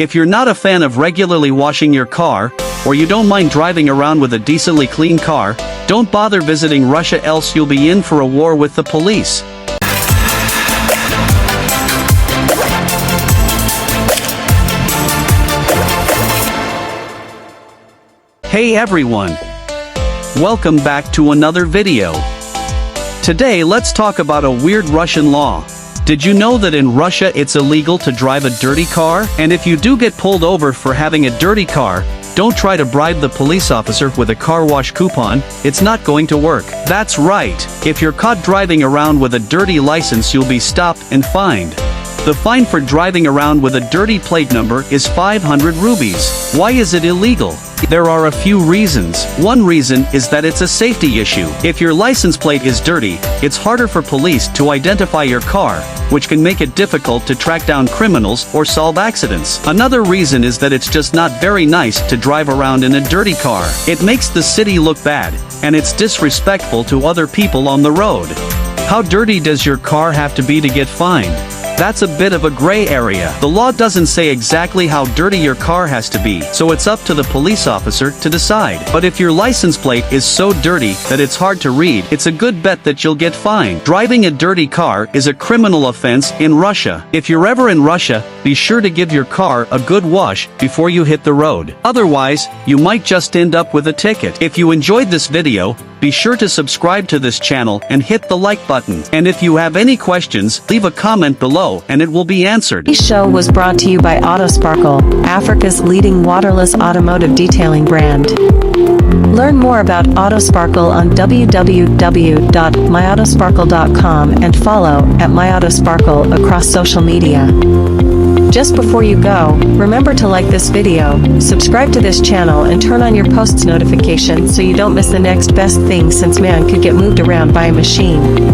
If you're not a fan of regularly washing your car, or you don't mind driving around with a decently clean car, don't bother visiting Russia, else you'll be in for a war with the police. Hey everyone! Welcome back to another video. Today let's talk about a weird Russian law. Did you know that in Russia it's illegal to drive a dirty car? And if you do get pulled over for having a dirty car, don't try to bribe the police officer with a car wash coupon, it's not going to work. That's right, if you're caught driving around with a dirty license you'll be stopped and fined. The fine for driving around with a dirty plate number is 500 rupees. Why is it illegal? There are a few reasons. One reason is that it's a safety issue. If your license plate is dirty, it's harder for police to identify your car, which can make it difficult to track down criminals or solve accidents. Another reason is that it's just not very nice to drive around in a dirty car. It makes the city look bad, and it's disrespectful to other people on the road. How dirty does your car have to be to get fined? That's a bit of a gray area. The law doesn't say exactly how dirty your car has to be, so it's up to the police officer to decide. But if your license plate is so dirty that it's hard to read, it's a good bet that you'll get fined. Driving a dirty car is a criminal offense in Russia. If you're ever in Russia, be sure to give your car a good wash before you hit the road. Otherwise, you might just end up with a ticket. If you enjoyed this video, be sure to subscribe to this channel and hit the like button. And if you have any questions, leave a comment below and it will be answered. This show was brought to you by Autosparkle, Africa's leading waterless automotive detailing brand. Learn more about Autosparkle on www.myAutosparkle.com and follow @myAutosparkle across social media. Just before you go, remember to like this video, subscribe to this channel and turn on your posts notifications so you don't miss the next best thing, since man could get moved around by a machine.